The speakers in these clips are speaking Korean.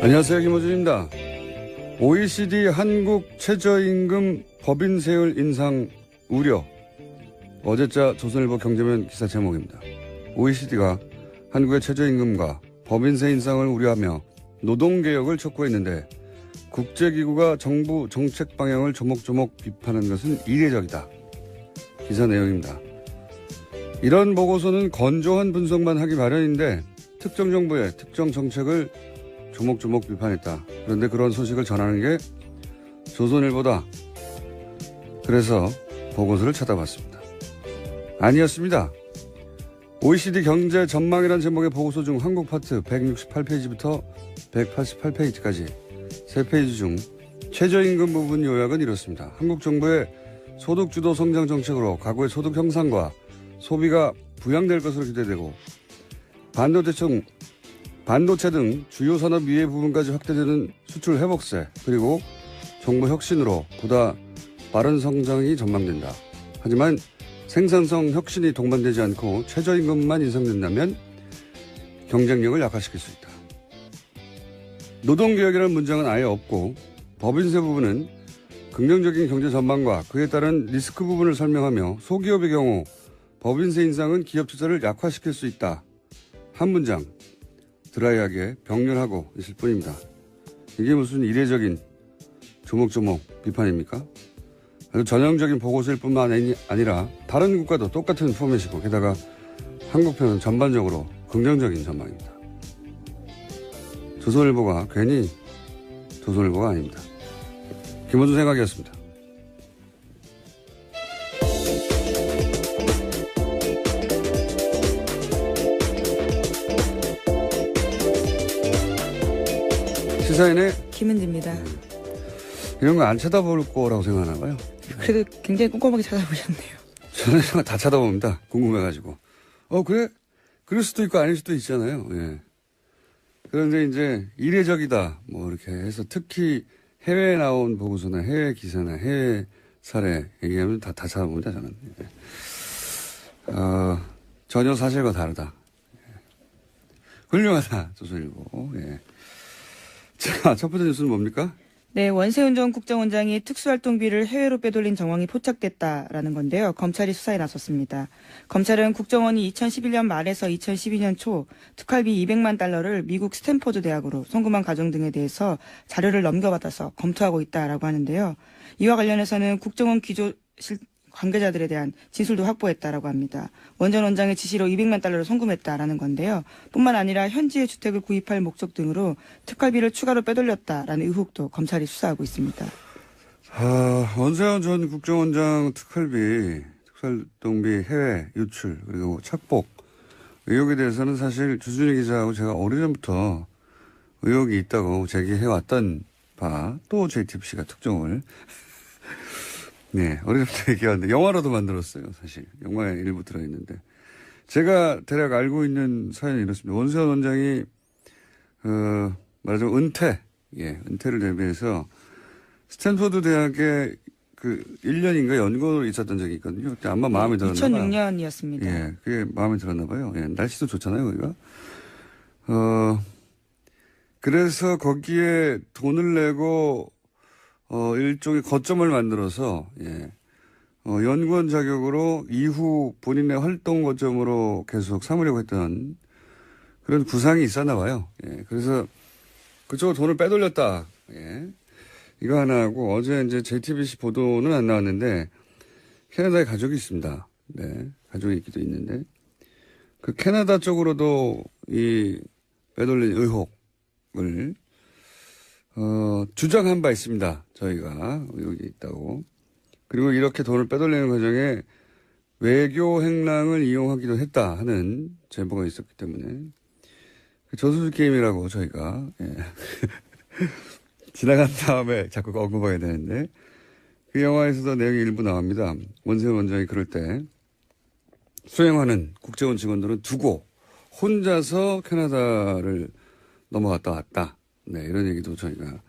안녕하세요. 김호준입니다. OECD 한국 최저임금 법인세율 인상 우려. 어제자 조선일보 경제면 기사 제목입니다. OECD가 한국의 최저임금과 법인세 인상을 우려하며 노동개혁을 촉구했는데 국제기구가 정부 정책 방향을 조목조목 비판한 것은 이례적이다. 기사 내용입니다. 이런 보고서는 건조한 분석만 하기 마련인데 특정 정부의 특정 정책을 조목조목 비판했다. 그런데 그런 소식을 전하는 게 조선일보다. 그래서 보고서를 찾아봤습니다. 아니었습니다. OECD 경제 전망이라는 제목의 보고서 중 한국 파트 168페이지부터 188페이지까지 3페이지 중 최저임금 부분 요약은 이렇습니다. 한국 정부의 소득주도 성장 정책으로 가구의 소득 형상과 소비가 부양될 것으로 기대되고 반도체 등 주요 산업 이해 부분까지 확대되는 수출 회복세 그리고 정부 혁신으로 보다 빠른 성장이 전망된다. 하지만 생산성 혁신이 동반되지 않고 최저임금만 인상된다면 경쟁력을 약화시킬 수 있다. 노동개혁이라는 문장은 아예 없고 법인세 부분은 긍정적인 경제 전망과 그에 따른 리스크 부분을 설명하며 소기업의 경우 법인세 인상은 기업 투자를 약화시킬 수 있다. 한 문장 드라이하게 병렬하고 있을 뿐입니다. 이게 무슨 이례적인 조목조목 비판입니까? 아주 전형적인 보고서일 뿐만 아니라 다른 국가도 똑같은 포맷이고 게다가 한국편은 전반적으로 긍정적인 전망입니다. 조선일보가 괜히 조선일보가 아닙니다. 김원준 생각이었습니다. 시사인의 김은지입니다. 이런 거 안 쳐다볼 거라고 생각하나 봐요. 그래도 굉장히 꼼꼼하게 찾아보셨네요. 저는 다 쳐다봅니다. 궁금해가지고. 그래? 그럴 수도 있고 아닐 수도 있잖아요. 예. 그런데 이제 이례적이다. 뭐 이렇게 해서 특히 해외에 나온 보고서나 해외 기사나 해외 사례 얘기하면 다 찾아봅니다. 저는. 예. 전혀 사실과 다르다. 예. 훌륭하다. 조선일보. 예. 자, 첫 번째 뉴스는 뭡니까? 네, 원세훈 전 국정원장이 특수활동비를 해외로 빼돌린 정황이 포착됐다라는 건데요. 검찰이 수사에 나섰습니다. 검찰은 국정원이 2011년 말에서 2012년 초 특활비 200만 달러를 미국 스탠포드 대학으로 송금한 과정 등에 대해서 자료를 넘겨받아서 검토하고 있다라고 하는데요. 이와 관련해서는 국정원 기조실 관계자들에 대한 진술도 확보했다라고 합니다. 원 전 원장의 지시로 200만 달러를 송금했다라는 건데요. 뿐만 아니라 현지의 주택을 구입할 목적 등으로 특활비를 추가로 빼돌렸다라는 의혹도 검찰이 수사하고 있습니다. 원세훈 전 국정원장 특활동비 해외 유출 그리고 착복 의혹에 대해서는 사실 주준희 기자하고 제가 오래전부터 의혹이 있다고 제기해왔던 바 또 JTBC가 특종을 네, 어려부터 얘기하는데 영화로도 만들었어요, 사실. 영화에 일부 들어있는데. 제가 대략 알고 있는 사연이 이렇습니다. 원세훈 원장이, 말하자면 은퇴를 대비해서 스탠포드 대학에 1년인가 연구로 있었던 적이 있거든요. 그때 아마 마음에 들었나 봐요. 2006년이었습니다. 예, 그게 마음에 들었나 봐요. 예, 날씨도 좋잖아요, 거기가. 그래서 거기에 돈을 내고 일종의 거점을 만들어서, 연구원 자격으로 이후 본인의 활동 거점으로 계속 삼으려고 했던 그런 구상이 있었나 봐요. 예. 그래서 그쪽으로 돈을 빼돌렸다. 예. 이거 하나 하고 어제 이제 JTBC 보도는 안 나왔는데 캐나다에 가족이 있습니다. 네. 가족이 있기도 있는데 그 캐나다 쪽으로도 이 빼돌린 의혹을 주장한 바 있습니다. 저희가 여기 있다고. 그리고 이렇게 돈을 빼돌리는 과정에 외교 행랑을 이용하기도 했다 하는 제보가 있었기 때문에 저수지 게임이라고 저희가 지나간 다음에 자꾸 언급하게 되는데 그 영화에서도 내용이 일부 나옵니다. 원세훈 원장이 그럴 때 수행하는 국제원 직원들은 두고 혼자서 캐나다를 넘어갔다 왔다. 네, 이런 얘기도 저희가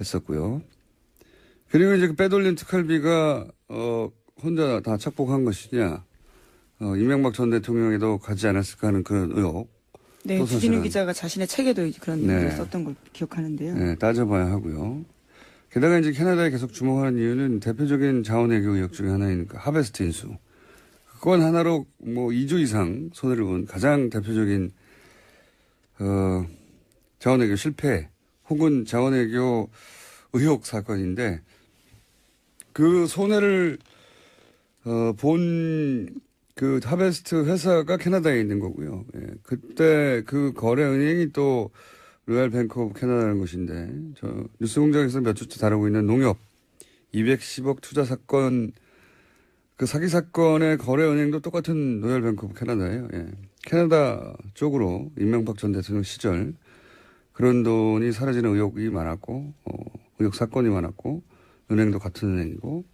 했었고요. 그리고 이제 그 빼돌린 특활비가, 혼자 다 착복한 것이냐, 이명박 전 대통령에도 가지 않았을까 하는 그런 의혹. 네, 또 주진우 사실은. 기자가 자신의 책에도 그런 네. 얘기를 썼던 걸 기억하는데요. 네, 따져봐야 하고요. 게다가 이제 캐나다에 계속 주목하는 이유는 대표적인 자원외교 의혹 중에 하나인 그 하베스트 인수. 그건 하나로 뭐 2조 이상 손해를 본 가장 대표적인 자원외교 실패 혹은 자원외교 의혹 사건인데 그 손해를 본 그 하베스트 회사가 캐나다에 있는 거고요. 예, 그때 그 거래 은행이 또 로얄 뱅크 오브 캐나다라는 곳인데 저 뉴스공장에서 몇 주째 다루고 있는 농협 210억 투자 사건 그 사기 사건의 거래 은행도 똑같은 로얄 뱅크 오브 캐나다예요. 예. 캐나다 쪽으로 이명박 전 대통령 시절 그런 돈이 사라지는 의혹이 많았고 의혹 사건이 많았고 은행도 같은 은행이고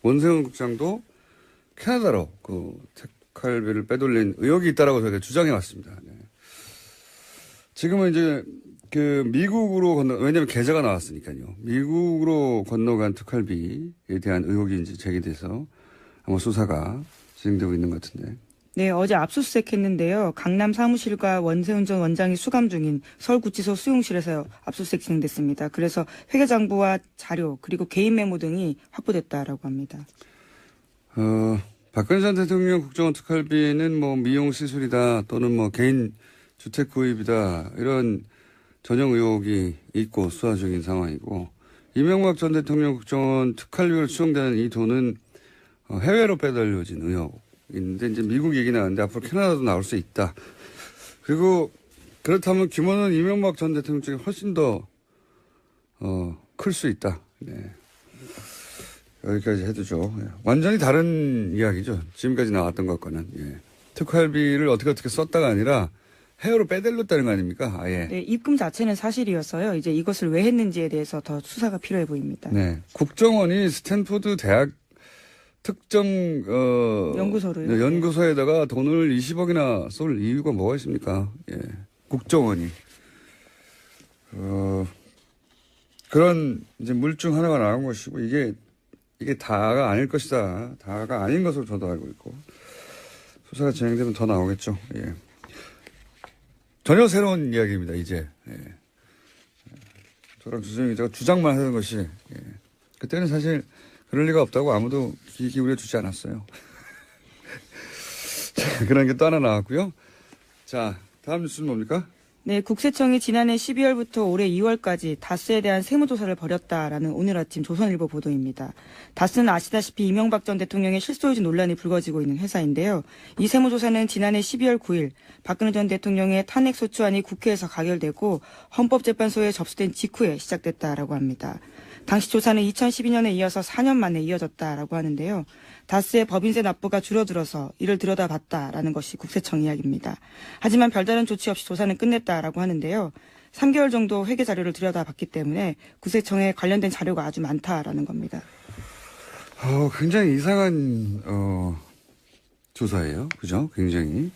원세훈 국장도 캐나다로 그 특활비를 빼돌린 의혹이 있다라고 저희가 주장해 왔습니다. 네. 지금은 이제 그 미국으로 왜냐하면 계좌가 나왔으니까요. 미국으로 건너간 특활비에 대한 의혹이 이제 제기돼서 아마 수사가 진행되고 있는 것 같은데. 네, 어제 압수수색했는데요. 강남 사무실과 원세훈 전 원장이 수감 중인 서울구치소 수용실에서 압수수색 진행됐습니다. 그래서 회계장부와 자료 그리고 개인 메모 등이 확보됐다라고 합니다. 박근혜 전 대통령 국정원 특활비는 뭐 미용 시술이다 또는 뭐 개인 주택 구입이다 이런 전형 의혹이 있고 수사 중인 상황이고 이명박 전 대통령 국정원 특활비로 추정되는 이 돈은 해외로 빼돌려진 의혹인데 이제 미국 얘기 나왔는데 앞으로 캐나다도 나올 수 있다. 그리고 그렇다면 규모는 이명박 전 대통령 쪽이 훨씬 더 클 수 있다. 네. 여기까지 해두죠. 예. 완전히 다른 이야기죠. 지금까지 나왔던 것과는. 예. 특활비를 어떻게 썼다가 아니라 해외로 빼돌렸다는 거 아닙니까? 아예. 네, 입금 자체는 사실이었어요. 이제 이것을 왜 했는지에 대해서 더 수사가 필요해 보입니다. 네. 국정원이 스탠포드 대학 특정 연구소를 네, 연구소에다가 돈을 20억이나 쏠 이유가 뭐가 있습니까? 예. 국정원이 그런 이제 물증 하나가 나온 것이고 이게 다가 아닐 것이다. 다가 아닌 것으로 저도 알고 있고 수사가 진행되면 더 나오겠죠. 예. 전혀 새로운 이야기입니다. 이제 예. 저랑 주정희 기자가 주장만 하는 것이 예. 그때는 사실 그럴 리가 없다고 아무도 귀 기울여 주지 않았어요. 자, 그런 게 또 하나 나왔고요. 자, 다음 뉴스는 뭡니까? 네, 국세청이 지난해 12월부터 올해 2월까지 다스에 대한 세무조사를 벌였다라는 오늘 아침 조선일보 보도입니다. 다스는 아시다시피 이명박 전 대통령의 실소유주 논란이 불거지고 있는 회사인데요. 이 세무조사는 지난해 12월 9일 박근혜 전 대통령의 탄핵소추안이 국회에서 가결되고 헌법재판소에 접수된 직후에 시작됐다라고 합니다. 당시 조사는 2012년에 이어서 4년 만에 이어졌다라고 하는데요. 다스의 법인세 납부가 줄어들어서 이를 들여다봤다라는 것이 국세청 이야기입니다. 하지만 별다른 조치 없이 조사는 끝냈다라고 하는데요. 3개월 정도 회계 자료를 들여다봤기 때문에 국세청에 관련된 자료가 아주 많다라는 겁니다. 굉장히 이상한 조사예요. 그죠? 굉장히.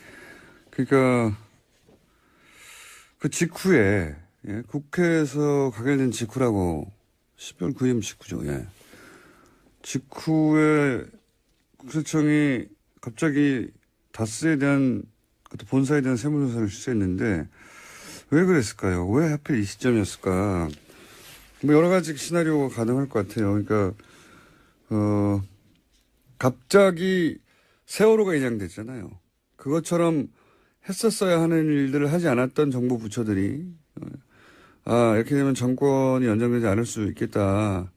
그러니까 그 직후에 예, 국회에서 가결된 직후라고 12월 9일 직후죠. 예. 직후에 국세청이 갑자기 다스에 대한 본사에 대한 세무조사를 실시했는데 왜 그랬을까요? 왜 하필 이 시점이었을까? 뭐 여러 가지 시나리오가 가능할 것 같아요. 그러니까 갑자기 세월호가 인양됐잖아요. 그것처럼 했었어야 하는 일들을 하지 않았던 정부 부처들이 이렇게 되면 정권이 연장되지 않을 수 있겠다.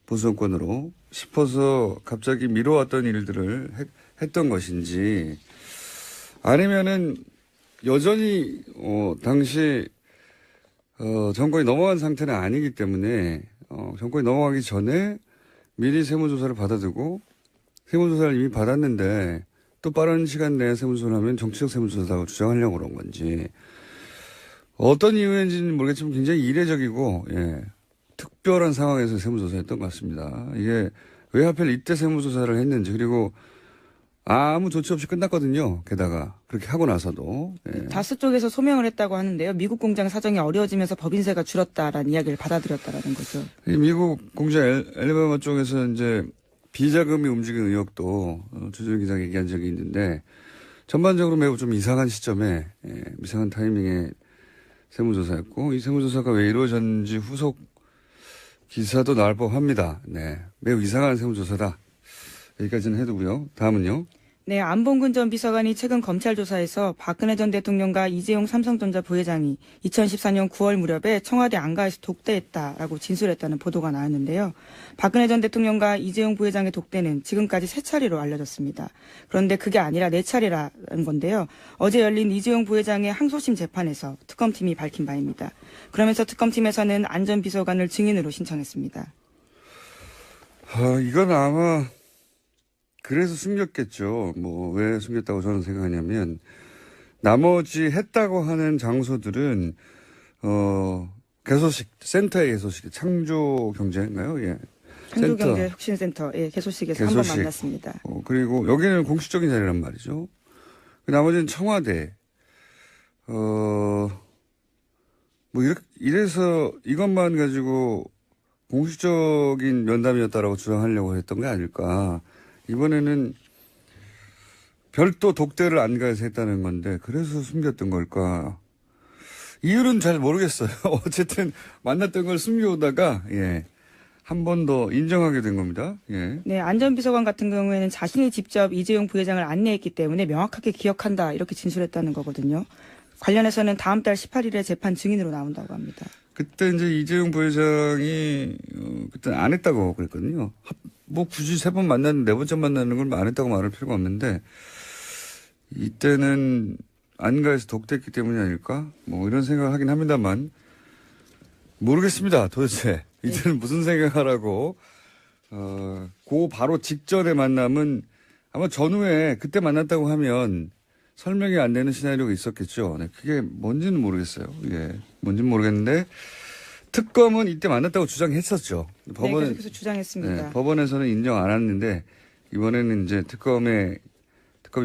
보수 정권으로 싶어서 갑자기 미뤄왔던 일들을 했던 것인지 아니면은 여전히 당시 정권이 넘어간 상태는 아니기 때문에 정권이 넘어가기 전에 미리 세무조사를 받아두고 세무조사를 이미 받았는데 또 빠른 시간 내에 세무조사를 하면 정치적 세무조사라고 주장하려고 그런 건지 어떤 이유인지는 모르겠지만 굉장히 이례적이고 예, 특별한 상황에서 세무조사했던 것 같습니다. 이게 왜 하필 이때 세무조사를 했는지 그리고 아무 조치 없이 끝났거든요. 게다가 그렇게 하고 나서도. 예. 다스 쪽에서 소명을 했다고 하는데요. 미국 공장 사정이 어려워지면서 법인세가 줄었다라는 이야기를 받아들였다라는 거죠. 미국 공장 엘리바마 쪽에서 이제 비자금이 움직이는 의혹도 주진우 기자가 얘기한 적이 있는데 전반적으로 매우 좀 이상한 시점에, 이상한 타이밍에 세무조사였고, 이 세무조사가 왜 이루어졌는지 후속 기사도 나올 법합니다. 네. 매우 이상한 세무조사다. 여기까지는 해두고요. 다음은요. 네, 안봉근 전 비서관이 최근 검찰 조사에서 박근혜 전 대통령과 이재용 삼성전자 부회장이 2014년 9월 무렵에 청와대 안가에서 독대했다라고 진술했다는 보도가 나왔는데요. 박근혜 전 대통령과 이재용 부회장의 독대는 지금까지 3차례로 알려졌습니다. 그런데 그게 아니라 4차례라는 건데요. 어제 열린 이재용 부회장의 항소심 재판에서 특검팀이 밝힌 바입니다. 그러면서 특검팀에서는 안 전 비서관을 증인으로 신청했습니다. 이건 아마 그래서 숨겼겠죠. 뭐 왜 숨겼다고 저는 생각하냐면 나머지 했다고 하는 장소들은 개소식 센터의 개소식 창조 경제인가요? 예. 창조경제혁신센터 개소식에서 한 번 만났습니다. 그리고 여기는 공식적인 자리란 말이죠. 나머지는 청와대. 뭐 이래서 이것만 가지고 공식적인 면담이었다라고 주장하려고 했던 게 아닐까. 이번에는 별도 독대를 안가에서 했다는 건데 그래서 숨겼던 걸까. 이유는 잘 모르겠어요. 어쨌든 만났던 걸 숨겨오다가 한 번 더 인정하게 된 겁니다. 예. 네, 안 전 비서관 같은 경우에는 자신이 직접 이재용 부회장을 안내했기 때문에 명확하게 기억한다 이렇게 진술했다는 거거든요. 관련해서는 다음 달 18일에 재판 증인으로 나온다고 합니다. 그때 이제 이재용 부회장이 그때 안 했다고 그랬거든요. 뭐 굳이 3번 만났는데 4번째 만나는 걸 안 했다고 말할 필요가 없는데 이때는 안가에서 독대했기 때문이 아닐까? 뭐 이런 생각을 하긴 합니다만 모르겠습니다. 도대체 이제는 무슨 생각하라고 그 바로 직전의 만남은 아마 전후에 그때 만났다고 하면 설명이 안 되는 시나리오가 있었겠죠. 네, 그게 뭔지는 모르겠어요. 예, 뭔지는 모르겠는데 특검은 이때 만났다고 주장했었죠. 법원은 계속해서 주장했습니다. 네, 법원에서는 인정 안 했는데 이번에는 이제 특검이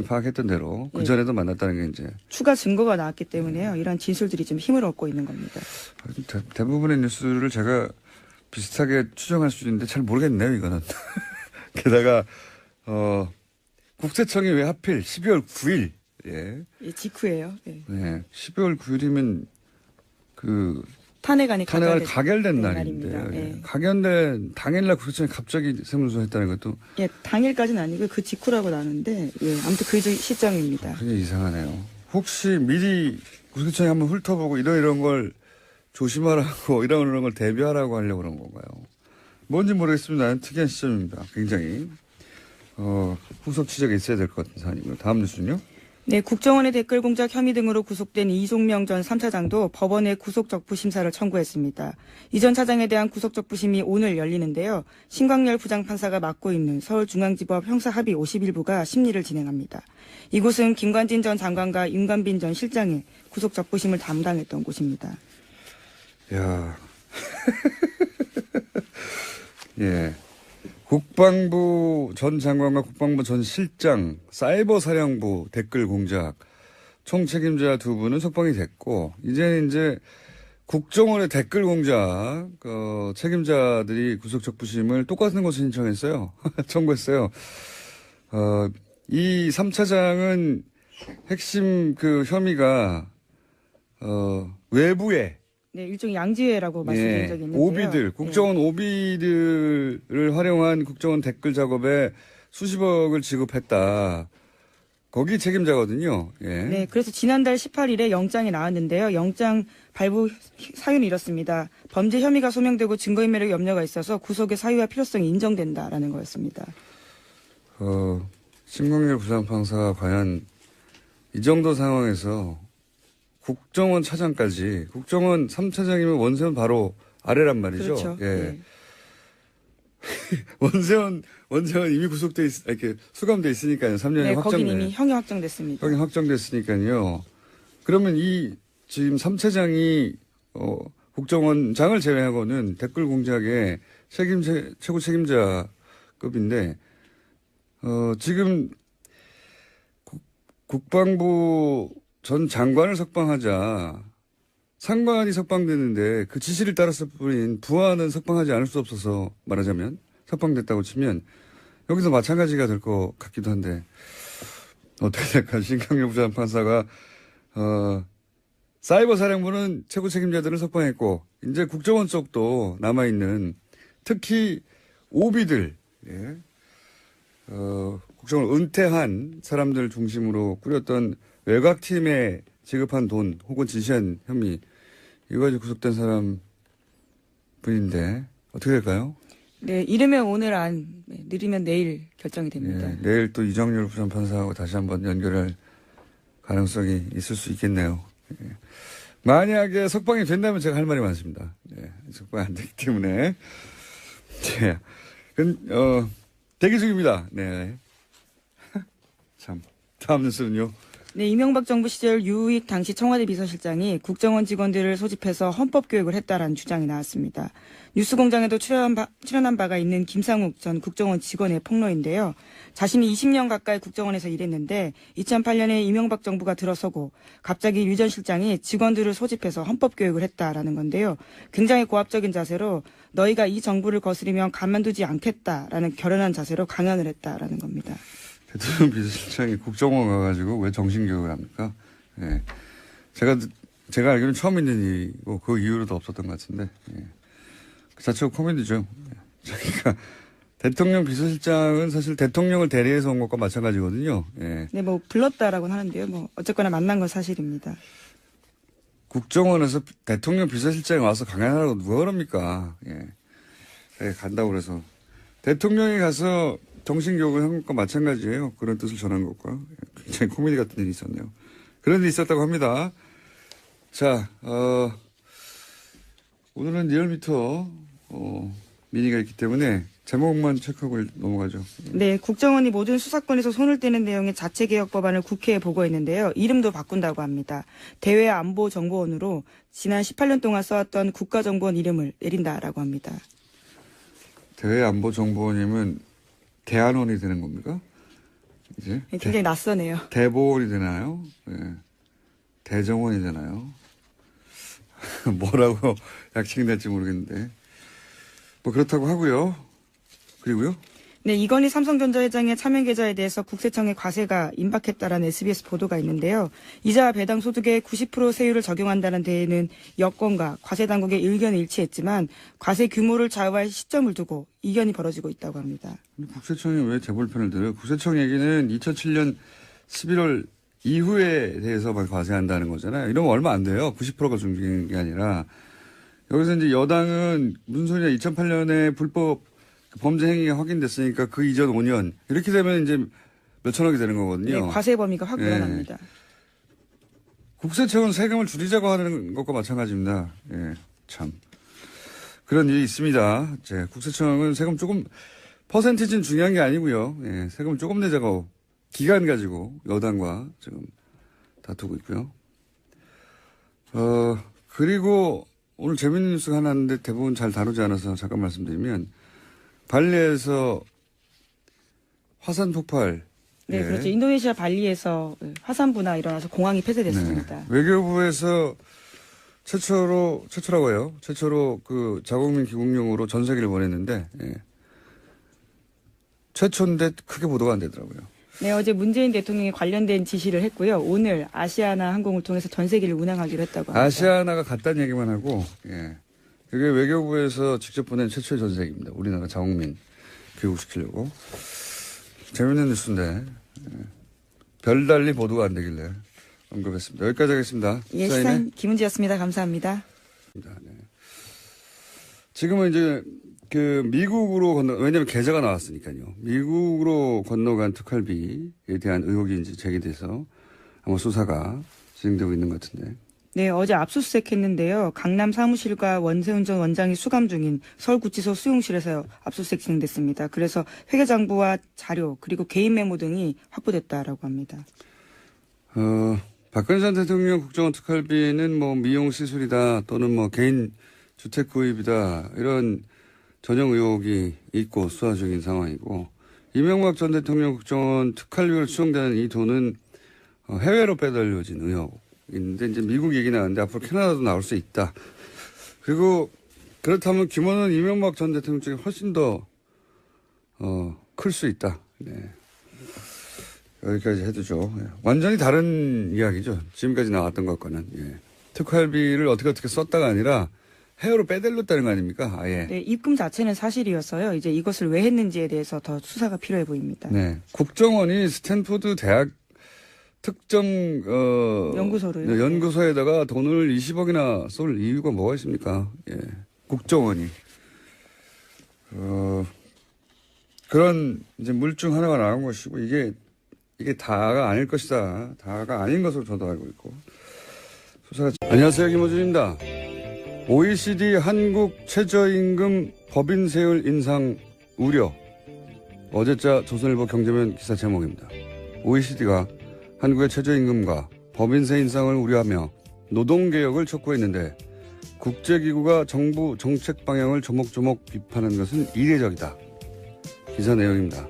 파악했던 대로 그 전에도 만났다는 게 이제 추가 증거가 나왔기 때문에요. 이런 진술들이 좀 힘을 얻고 있는 겁니다. 대부분의 뉴스를 제가 비슷하게 추정할 수 있는데 잘 모르겠네요. 이거는 게다가 국세청이 왜 하필 12월 9일 직후예요. 네, 12월 9일이면 탄핵안이 가결된 날인데요. 예. 가결된 당일날 국세청이 갑자기 세무조사했다는 것도 당일까지는 아니고 그 직후라고 나는데 아무튼 그 시점입니다. 굉장히 이상하네요. 혹시 미리 국세청이 한번 훑어보고 이런 걸 조심하라고 이런 걸 대비하라고 하려고 그런 건가요? 뭔지 모르겠습니다. 특이한 시점입니다. 굉장히 후속 취재가 있어야 될 것 같은 사안이고요. 다음 뉴스는요? 네, 국정원의 댓글 공작 혐의 등으로 구속된 이종명 전 3차장도 법원에 구속적부 심사를 청구했습니다. 이 전 차장에 대한 구속적부심이 오늘 열리는데요. 신광열 부장판사가 맡고 있는 서울중앙지법 형사합의 51부가 심리를 진행합니다. 이곳은 김관진 전 장관과 윤관빈 전 실장의 구속적부심을 담당했던 곳입니다. 야, 예. 국방부 전 장관과 국방부 전 실장, 사이버 사령부 댓글 공작, 총 책임자 2분은 석방이 됐고, 이제 국정원의 댓글 공작, 책임자들이 구속적부심을 똑같은 곳에 신청했어요. 청구했어요. 이 3차장은 핵심 혐의가, 외부에 네, 일종의 양지회라고 말씀드린 적이 있는데요. 오비들, 국정원 오비들을 활용한 국정원 댓글 작업에 수십억을 지급했다. 거기 책임자거든요. 예. 네, 그래서 지난달 18일에 영장이 나왔는데요. 영장 발부 사유는 이렇습니다. 범죄 혐의가 소명되고 증거인멸의 염려가 있어서 구속의 사유와 필요성이 인정된다라는 거였습니다. 신광열 부장판사가 과연 이 정도 상황에서 국정원 차장까지, 국정원 3차장이면 원세훈 바로 아래란 말이죠. 그렇죠. 예. 네. 원세훈 이미 이렇게 수감돼 있으니까요. 3년이 네, 확정돼. 거긴 이미 형이 확정됐습니다. 형이 확정됐으니까요. 그러면 지금 3차장이, 국정원장을 제외하고는 댓글 공작의 최고 책임자급인데, 지금 국방부 전 장관을 석방하자 상관이 석방됐는데 그 지시를 따랐을 뿐인 부하는 석방하지 않을 수 없어서 말하자면 석방됐다고 치면 여기서 마찬가지가 될 것 같기도 한데 어떻게 될까? 신강렬 부장판사가 사이버 사령부는 최고 책임자들을 석방했고 이제 국정원 쪽도 남아있는 특히 오비들, 예. 국정을 은퇴한 사람들 중심으로 꾸렸던 외곽팀에 지급한 돈 혹은 지시한 혐의 이거 가지고 구속된 사람 분인데 어떻게 될까요? 네, 이르면 오늘 느리면 내일 결정이 됩니다. 예, 내일 또 이정렬 부장판사하고 다시 한번 연결할 가능성이 있을 수 있겠네요. 예. 만약에 석방이 된다면 제가 할 말이 많습니다. 예, 석방이 안 되기 때문에. 예. 대기 중입니다. 네. 참. 다음 뉴스는요. 네, 이명박 정부 시절 유익 당시 청와대 비서실장이 국정원 직원들을 소집해서 헌법 교육을 했다라는 주장이 나왔습니다. 뉴스공장에도 출연한 바가 있는 김상욱 전 국정원 직원의 폭로인데요. 자신이 20년 가까이 국정원에서 일했는데 2008년에 이명박 정부가 들어서고 갑자기 유 전 실장이 직원들을 소집해서 헌법 교육을 했다라는 건데요. 굉장히 고압적인 자세로 너희가 이 정부를 거스르면 가만두지 않겠다라는 결연한 자세로 강연을 했다라는 겁니다. 대통령 비서실장이 국정원 가가지고 왜 정신교육을 합니까? 예. 제가 알기로는 처음 있는 일이고 그 이후로도 없었던 것 같은데, 예. 그 자체가 코미디죠. 예. 자기가 대통령 비서실장은 사실 대통령을 대리해서 온 것과 마찬가지거든요. 예. 네, 뭐 불렀다라고는 하는데요. 뭐 어쨌거나 만난 건 사실입니다. 국정원에서 대통령 비서실장이 와서 강연하라고 누가 그럽니까? 예. 예, 간다고 그래서. 대통령이 가서 정신교육을 한 것과 마찬가지예요. 그런 뜻을 전한 것과. 굉장히 코미디 같은 일이 있었네요. 그런 일이 있었다고 합니다. 자, 오늘은 리얼미터, 미니가 있기 때문에 제목만 체크하고 넘어가죠. 네, 국정원이 모든 수사권에서 손을 떼는 내용의 자체개혁 법안을 국회에 보고했는데요. 이름도 바꾼다고 합니다. 대외안보정보원으로 지난 18년 동안 써왔던 국가정보원 이름을 내린다라고 합니다. 대외안보정보원이면 대안원이 되는 겁니까? 이제 네, 굉장히 낯서네요. 대보원이 되나요? 예. 대정원이 되나요? 뭐라고 약칭이 될지 모르겠는데. 뭐 그렇다고 하고요. 그리고요. 네, 이건희 삼성전자 회장의 차명 계좌에 대해서 국세청에 과세가 임박했다라는 SBS 보도가 있는데요. 이자 배당 소득의 90% 세율을 적용한다는 데에는 여권과 과세 당국의 의견이 일치했지만 과세 규모를 좌우할 시점을 두고 이견이 벌어지고 있다고 합니다. 국세청이 왜 재벌편을 들어요? 국세청 얘기는 2007년 11월 이후에 대해서만 과세한다는 거잖아요. 이러면 얼마 안 돼요. 90%가 중요한 게 아니라. 여기서 이제 여당은 무슨 소리냐. 2008년에 불법 범죄 행위가 확인됐으니까 그 이전 5년. 이렇게 되면 이제 몇천억이 되는 거거든요. 네, 과세 범위가 확 예. 늘어납니다. 국세청은 세금을 줄이자고 하는 것과 마찬가지입니다. 예, 참. 그런 일이 있습니다. 국세청은 세금 조금, 퍼센티지는 중요한 게 아니고요. 예, 세금 조금 내자고 기간 가지고 여당과 지금 다투고 있고요. 그리고 오늘 재밌는 뉴스가 하나 있는데 대부분 잘 다루지 않아서 잠깐 말씀드리면 발리에서 화산 폭발. 네, 예. 그렇죠. 인도네시아 발리에서 화산부나 일어나서 공항이 폐쇄됐습니다. 네. 외교부에서 최초라고 해요. 최초로 그 자국민 귀국용으로 전 세계를 보냈는데, 예. 최초인데 크게 보도가 안 되더라고요. 네, 어제 문재인 대통령이 관련된 지시를 했고요. 오늘 아시아나 항공을 통해서 전 세계를 운항하기로 했다고 합니다. 아시아나가 갔다는 얘기만 하고, 예. 그게 외교부에서 직접 보낸 최초의 전세기입니다. 우리나라 자국민 교육시키려고. 재밌는 뉴스인데, 예. 별달리 보도가 안 되길래 언급했습니다. 여기까지 하겠습니다. 예, 시사인 김은지였습니다. 감사합니다. 네. 지금은 이제 그 미국으로 왜냐하면 계좌가 나왔으니까요. 미국으로 건너간 특활비에 대한 의혹이 이제 제기돼서 아마 수사가 진행되고 있는 것 같은데. 네, 어제 압수수색했는데요. 강남 사무실과 원세훈 전 원장이 수감 중인 서울구치소 수용실에서 압수수색 진행됐습니다. 그래서 회계장부와 자료 그리고 개인 메모 등이 확보됐다라고 합니다. 박근혜 전 대통령 국정원 특활비는 뭐 미용 시술이다 또는 뭐 개인 주택 구입이다 이런 전형 의혹이 있고 수사 중인 상황이고 이명박 전 대통령 국정원 특활비로 추정되는 이 돈은 해외로 빼돌려진 의혹. 있는데 이제 미국 얘기 나왔는데 앞으로 캐나다도 나올 수 있다. 그리고 그렇다면 규모는 이명박 전 대통령 쪽이 훨씬 더 클 수 있다. 네. 여기까지 해두죠. 예. 완전히 다른 이야기죠. 지금까지 나왔던 것과는. 예. 특활비를 어떻게 썼다가 아니라 해외로 빼들렸다는 거 아닙니까? 아예. 네, 입금 자체는 사실이었어요. 이제 이것을 왜 했는지에 대해서 더 수사가 필요해 보입니다. 네. 국정원이 스탠포드 대학 특정 연구소를 네, 연구소에다가 돈을 20억이나 쏠 이유가 뭐가 있습니까? 예. 국정원이 그런 이제 물증 하나가 나온 것이고 이게 다가 아닐 것이다. 다가 아닌 것으로 저도 알고 있고 수사가. 안녕하세요, 김호준입니다. OECD 한국 최저임금 법인세율 인상 우려. 어제자 조선일보 경제면 기사 제목입니다. OECD가 한국의 최저임금과 법인세 인상을 우려하며 노동개혁을 촉구했는데 국제기구가 정부 정책 방향을 조목조목 비판하는 것은 이례적이다. 기사 내용입니다.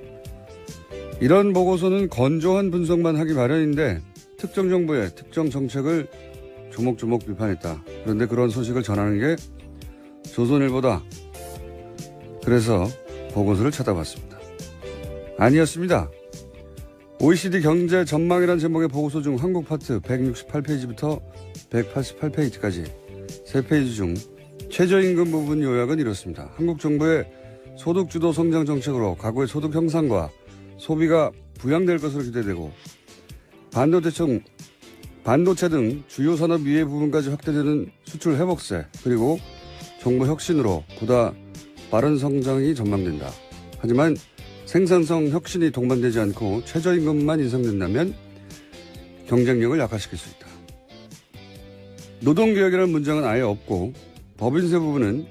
이런 보고서는 건조한 분석만 하기 마련인데 특정 정부의 특정 정책을 조목조목 비판했다. 그런데 그런 소식을 전하는 게 조선일보다. 그래서 보고서를 찾아봤습니다. 아니었습니다. OECD 경제 전망이라는 제목의 보고서 중 한국 파트 168페이지부터 188페이지까지 3페이지 중 최저임금 부분 요약은 이렇습니다. 한국 정부의 소득주도 성장 정책으로 가구의 소득 형상과 소비가 부양될 것으로 기대되고 반도체 등 주요 산업 이해 부분까지 확대되는 수출 회복세 그리고 정부 혁신으로 보다 빠른 성장이 전망된다. 하지만 생산성 혁신이 동반되지 않고 최저임금만 인상된다면 경쟁력을 약화시킬 수 있다. 노동개혁이라는 문장은 아예 없고 법인세 부분은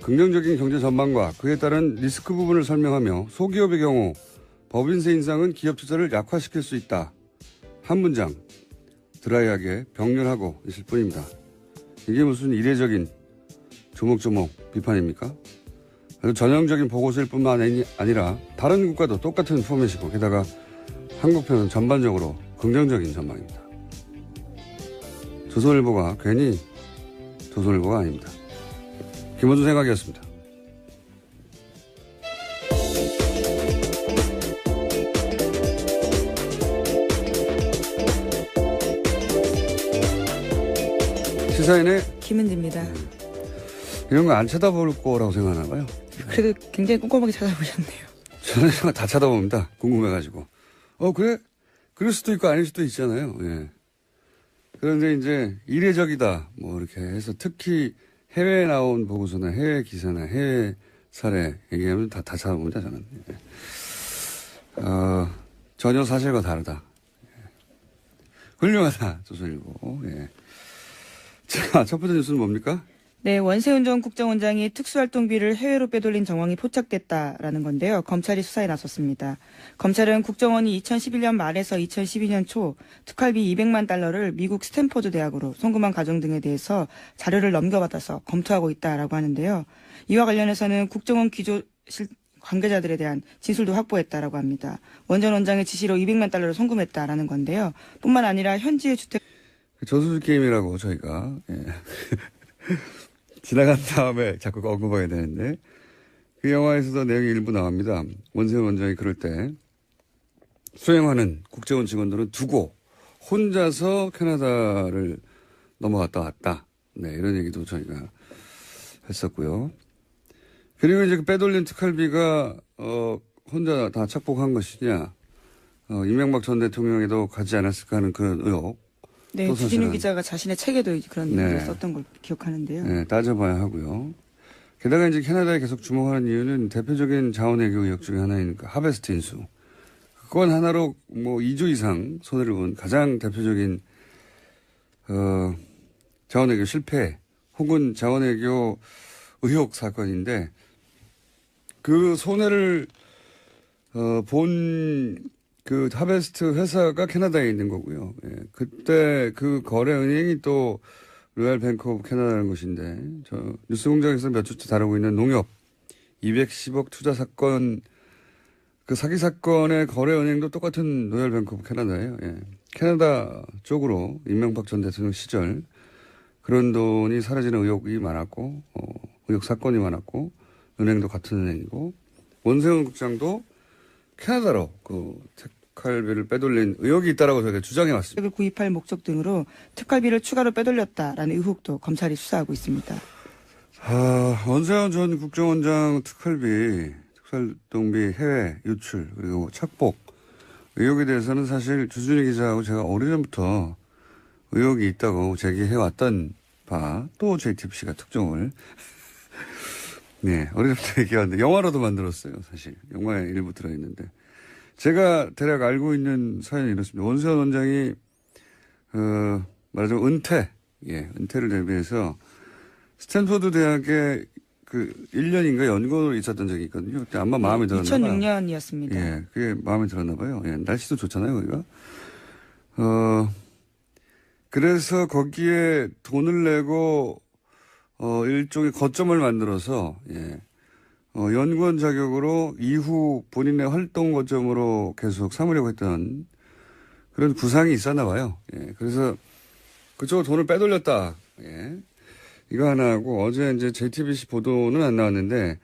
긍정적인 경제 전망과 그에 따른 리스크 부분을 설명하며 소기업의 경우 법인세 인상은 기업 투자를 약화시킬 수 있다. 한 문장 드라이하게 병렬하고 있을 뿐입니다. 이게 무슨 이례적인 조목조목 비판입니까? 전형적인 보고서일 뿐만 아니라 다른 국가도 똑같은 포맷이고 게다가 한국편은 전반적으로 긍정적인 전망입니다. 조선일보가 괜히 조선일보가 아닙니다. 김원준 생각이었습니다. 시사인의 김은지입니다. 이런 거 안 쳐다볼 거라고 생각하나 봐요. 그래도 굉장히 꼼꼼하게 찾아보셨네요. 저는 다 쳐다봅니다. 궁금해가지고. 그래? 그럴 수도 있고 아닐 수도 있잖아요. 예. 그런데 이제 이례적이다. 뭐 이렇게 해서 특히 해외에 나온 보고서나 해외 기사나 해외 사례 얘기하면 다 찾아봅니다. 저는. 예. 전혀 사실과 다르다. 예. 훌륭하다. 조선일보. 예. 자, 첫 번째 뉴스는 뭡니까? 네, 원세훈 전 국정원장이 특수활동비를 해외로 빼돌린 정황이 포착됐다라는 건데요. 검찰이 수사에 나섰습니다. 검찰은 국정원이 2011년 말에서 2012년 초 특활비 200만 달러를 미국 스탠포드 대학으로 송금한 과정 등에 대해서 자료를 넘겨받아서 검토하고 있다라고 하는데요. 이와 관련해서는 국정원 기조실 관계자들에 대한 진술도 확보했다라고 합니다. 원 전 원장의 지시로 200만 달러를 송금했다라는 건데요. 뿐만 아니라 현지의 주택 저수지 게임이라고 저희가 예. 지나간 다음에 자꾸 언급하게 되는데 그 영화에서도 내용이 일부 나옵니다. 원세훈 원장이 그럴 때 수행하는 국정원 직원들은 두고 혼자서 캐나다를 넘어갔다 왔다. 네, 이런 얘기도 저희가 했었고요. 그리고 이제 그 빼돌린 특활비가 혼자 다 착복한 것이냐, 이명박 전 대통령에도 가지 않았을까 하는 그런 의혹. 네, 주진우 기자가 자신의 책에도 그런 얘기를 썼던 걸 기억하는데요. 네, 따져봐야 하고요. 게다가 이제 캐나다에 계속 주목하는 이유는 대표적인 자원외교 의혹 중에 하나인 그 하베스트 인수. 그건 하나로 뭐 2조 이상 손해를 본 가장 대표적인 자원외교 실패 혹은 자원외교 의혹 사건인데 그 손해를 본 그 하베스트 회사가 캐나다에 있는 거고요. 예. 그때 그 거래 은행이 또 로얄 뱅크 오브 캐나다라는 곳인데 저 뉴스공장에서 몇 주째 다루고 있는 농협 210억 투자 사건 그 사기 사건의 거래 은행도 똑같은 로얄 뱅크 오브 캐나다예요. 예. 캐나다 쪽으로 이명박 전 대통령 시절 그런 돈이 사라지는 의혹이 많았고 의혹 사건이 많았고 은행도 같은 은행이고 원세훈 국장도 캐나다로 그 특활비를 빼돌린 의혹이 있다라고 저희가 주장해 왔습니다. 을 구입할 목적 등으로 특활비를 추가로 빼돌렸다라는 의혹도 검찰이 수사하고 있습니다. 원세훈 전 국정원장 특수활동비 해외 유출 그리고 착복 의혹에 대해서는 사실 주준희 기자하고 제가 오래전부터 의혹이 있다고 제기해왔던 바, 또 JTBC가 특종을 네, 어려부터 얘기하는데 영화로도 만들었어요. 사실 영화에 일부 들어있는데 제가 대략 알고 있는 사연이 이렇습니다. 원세훈 원장이 말하자면 은퇴를 대비해서 스탠포드 대학에 1년인가 연구로 있었던 적이 있거든요. 그때 아마 마음에 들었나 봐요. 2006년이었습니다. 예, 그게 마음에 들었나 봐요. 예, 날씨도 좋잖아요, 거기가. 그래서 거기에 돈을 내고 일종의 거점을 만들어서 연구원 자격으로 이후 본인의 활동 거점으로 계속 삼으려고 했던 그런 구상이 있었나 봐요. 예, 그래서 그쪽으로 돈을 빼돌렸다. 예. 이거 하나 하고 어제 이제 JTBC 보도는 안 나왔는데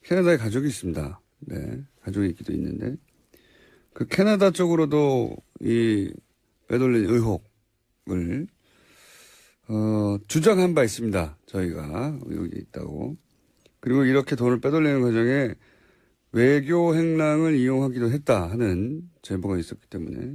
캐나다에 가족이 있습니다. 네, 가족이 있기도 있는데 그 캐나다 쪽으로도 이 빼돌린 의혹을 주장한 바 있습니다. 저희가 의혹이 있다고. 그리고 이렇게 돈을 빼돌리는 과정에 외교 행랑을 이용하기도 했다 하는 제보가 있었기 때문에